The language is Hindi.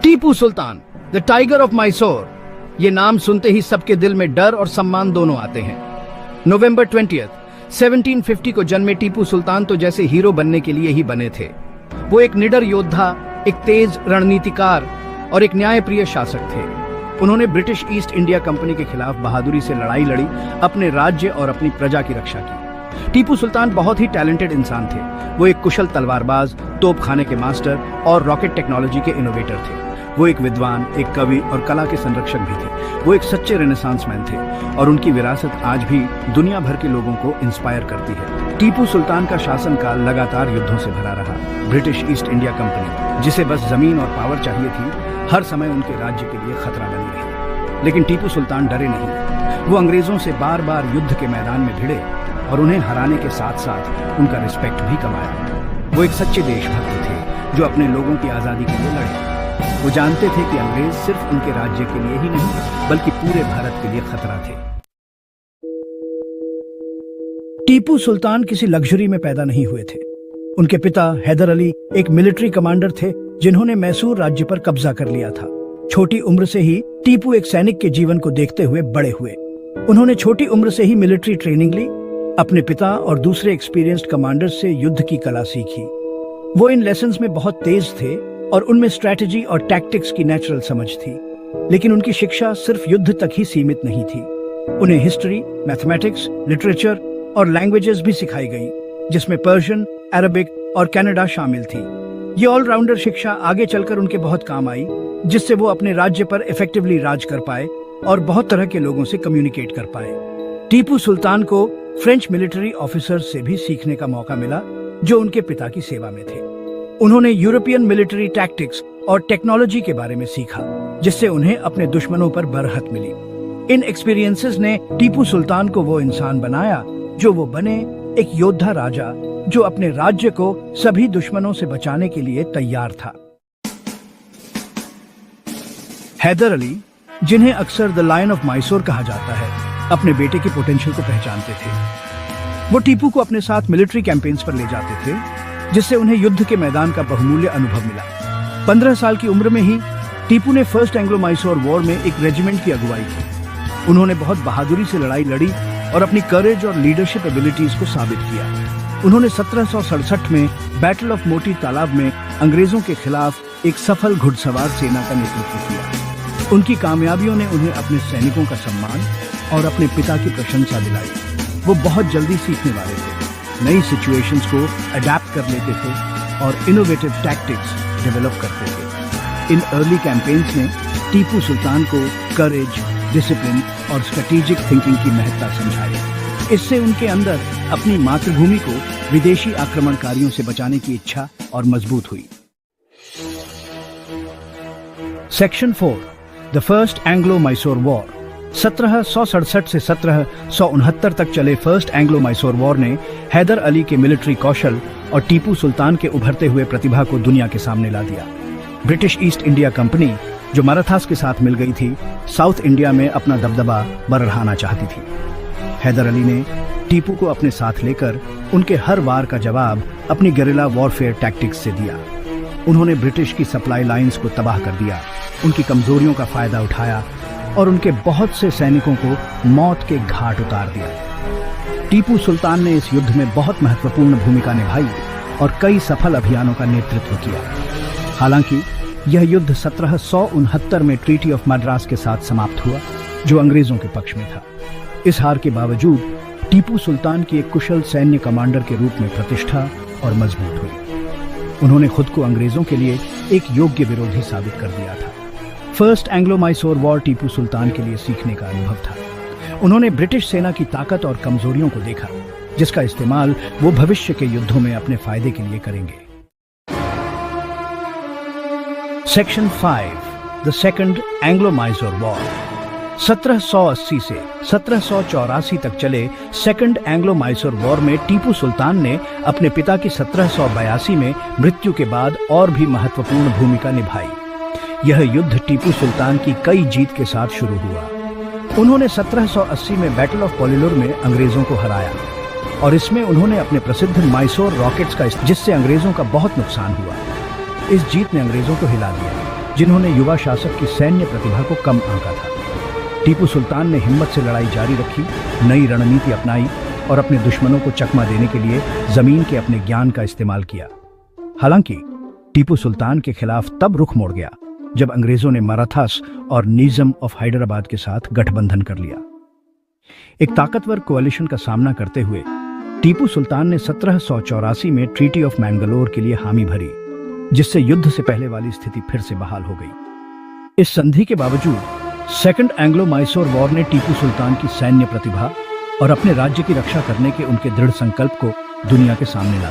Tipu Sultan, the tiger of Mysore. ये नाम सुनते ही सबके दिल में डर और सम्मान दोनों आते हैं। नवंबर 20, 1750 को जन्मे टीपू सुल्तान तो जैसे हीरो बनने के लिए ही बने थे। वो एक निडर योद्धा, एक तेज रणनीतिकार और एक न्यायप्रिय शासक थे। उन्होंने ब्रिटिश ईस्ट इंडिया कंपनी के खिलाफ बहादुरी से लड़ाई लड़ी, अपने राज्य और अपनी प्रजा की रक्षा की। टीपू सुल्तान बहुत ही टैलेंटेड इंसान थे। वो एक कुशल तलवारबाज, तोपखाने के मास्टर और रॉकेट टेक्नोलॉजी के इनोवेटर थे। वो एक विद्वान, एक कवि और कला के संरक्षक भी थे। वो एक सच्चे रेनेसांस मैन थे और उनकी विरासत आज भी दुनिया भर के लोगों को इंस्पायर करती है। टीपू सुल्तान का शासनकाल लगातार युद्धों से भरा रहा। ब्रिटिश ईस्ट इंडिया कंपनी, जिसे बस जमीन और पावर चाहिए थी, हर समय उनके राज्य के लिए खतरा बनी रही। लेकिन टीपू सुल्तान डरे नहीं। वो अंग्रेजों से बार बार युद्ध के मैदान में भिड़े और उन्हें हराने के साथ साथ उनका रिस्पेक्ट भी कमाया। वो एक सच्चे देशभक्त थे जो अपने लोगों की आजादी के लिए लड़े। वो जानते थे कि अंग्रेज सिर्फ उनके राज्य के लिए ही नहीं बल्कि पूरे भारत के लिए खतरा थे। टीपू सुल्तान किसी लग्जरी में पैदा नहीं हुए थे। उनके पिता हैदर अली एक मिलिट्री कमांडर थे जिन्होंने मैसूर राज्य पर कब्जा कर लिया था। छोटी उम्र से ही टीपू एक सैनिक के जीवन को देखते हुए बड़े हुए। उन्होंने छोटी उम्र से ही मिलिट्री ट्रेनिंग ली, अपने पिता और दूसरे एक्सपीरियंस्ड कमांडर्स से युद्ध की कला सीखी। वो इन लेसन्स में बहुत तेज थे और उनमें स्ट्रैटेजी और टैक्टिक्स की नेचुरल समझ थी। लेकिन उनकी शिक्षा सिर्फ युद्ध तक ही सीमित नहीं थी। उन्हें हिस्ट्री, मैथमेटिक्स, लिटरेचर और लैंग्वेजेस भी सिखाई गई, जिसमें पर्शियन, अरबिक और कनाडा शामिल थी। ये ऑलराउंडर शिक्षा आगे चलकर उनके बहुत काम आई, जिससे वो अपने राज्य पर इफेक्टिवली राज कर पाए और बहुत तरह के लोगों से कम्युनिकेट कर पाए। टीपू सुल्तान को फ्रेंच मिलिट्री ऑफिसर्स से भी सीखने का मौका मिला जो उनके पिता की सेवा में थे। उन्होंने यूरोपियन मिलिट्री टैक्टिक्स और टेक्नोलॉजी के बारे में सीखा, जिससे उन्हें अपने दुश्मनों पर बरहत मिली। इन एक्सपीरियंसेस ने टीपू सुल्तान को वो इंसान बनाया जो वो बने, एक योद्धा राजा जो अपने राज्य को सभी दुश्मनों से बचाने के लिए तैयार था। हैदर अली, जिन्हें अक्सर द लायन ऑफ मैसूर कहा जाता है, अपने बेटे के पोटेंशियल को पहचानते थे। वो टीपू को अपने साथ मिलिट्री कैंपेन्स पर ले जाते थे, जिससे उन्हें युद्ध के मैदान का बहुमूल्य अनुभव मिला। 15 साल की उम्र में ही टीपू ने फर्स्ट एंग्लो मैसूर वॉर में एक रेजिमेंट की अगुवाई की। उन्होंने बहुत बहादुरी से लड़ाई लड़ी और अपनी करेज और लीडरशिप एबिलिटीज को साबित किया। उन्होंने 1767 में बैटल ऑफ मोती तालाब में अंग्रेजों के खिलाफ एक सफल घुड़सवार सेना का नेतृत्व किया। उनकी कामयाबियों ने उन्हें अपने सैनिकों का सम्मान और अपने पिता की प्रशंसा दिलाई। वो बहुत जल्दी सीखने वाले थे, नई सिचुएशंस को अडेप्ट कर लेते थे और इनोवेटिव टैक्टिक्स डेवलप करते थे। इन अर्ली कैंपेन्स ने टीपू सुल्तान को करेज, डिसिप्लिन और स्ट्रेटेजिक थिंकिंग की महत्ता समझाई। इससे उनके अंदर अपनी मातृभूमि को विदेशी आक्रमणकारियों से बचाने की इच्छा और मजबूत हुई। Section 4, the first Anglo Mysore war. 1767 से 1769 तक चले फर्स्ट एंग्लो मैसूर वॉर ने हैदर अली के मिलिट्री कौशल और टीपू सुल्तान के उभरते हुए प्रतिभा को दुनिया के सामने ला दिया। ब्रिटिश ईस्ट इंडिया कंपनी, जो मराठास के साथ मिल गई थी, साउथ इंडिया में अपना दबदबा बढ़ाना चाहती थी। हैदर अली ने टीपू को अपने साथ लेकर उनके हर वार का जवाब अपनी गेरिला वॉरफेयर टैक्टिक्स से दिया। उन्होंने ब्रिटिश की सप्लाई लाइंस को तबाह कर दिया, उनकी कमजोरियों का फायदा उठाया और उनके बहुत से सैनिकों को मौत के घाट उतार दिया। टीपू सुल्तान ने इस युद्ध में बहुत महत्वपूर्ण भूमिका निभाई और कई सफल अभियानों का नेतृत्व किया। हालांकि यह युद्ध 1769 में ट्रीटी ऑफ मद्रास के साथ समाप्त हुआ, जो अंग्रेजों के पक्ष में था। इस हार के बावजूद टीपू सुल्तान की एक कुशल सैन्य कमांडर के रूप में प्रतिष्ठा और मजबूत हुई। उन्होंने खुद को अंग्रेजों के लिए एक योग्य विरोधी साबित कर दिया था। First Anglo Mysore war Tipu Sultan के लिए सीखने का अनुभव था। उन्होंने ब्रिटिश सेना की ताकत और कमजोरियों को देखा, जिसका इस्तेमाल वो भविष्य के युद्धों में अपने फायदे के लिए करेंगे। Section 5, the second Anglo Mysore war. 1780 से 1784 तक चले सेकंड एंग्लो मैसूर वॉर में टीपू सुल्तान ने अपने पिता की 1782 में मृत्यु के बाद और भी महत्वपूर्ण भूमिका निभाई। यह युद्ध टीपू सुल्तान की कई जीत के साथ शुरू हुआ। उन्होंने 1780 में बैटल ऑफ पोलिलोर में अंग्रेजों को हराया और इसमें उन्होंने अपने प्रसिद्ध मैसूर रॉकेट्स का, जिससे अंग्रेजों का बहुत नुकसान हुआ। इस जीत ने अंग्रेजों को हिला दिया, जिन्होंने युवा शासक की सैन्य प्रतिभा को कम आंका था। टीपू सुल्तान ने हिम्मत से लड़ाई जारी रखी, नई रणनीति अपनाई और अपने दुश्मनों को चकमा देने के लिए जमीन के अपने ज्ञान का इस्तेमाल किया। हालांकि टीपू सुल्तान के खिलाफ तब रुख मोड़ गया जब अंग्रेजों ने मराठास और निजाम ऑफ हैदराबाद के साथ गठबंधन कर लिया। एक ताकतवर कोalition का सामना करते हुए टीपू सुल्तान ने 1784 में ट्रीटी ऑफ मैंगलोर के लिए हामी भरी, जिससे युद्ध से पहले वाली स्थिति फिर से बहाल हो गई। इस संधि के बावजूद सेकंड एंग्लो मैसूर वॉर ने टीपू सुल्तान की सैन्य प्रतिभा और अपने राज्य की रक्षा करने के उनके दृढ़ संकल्प को दुनिया के सामने ला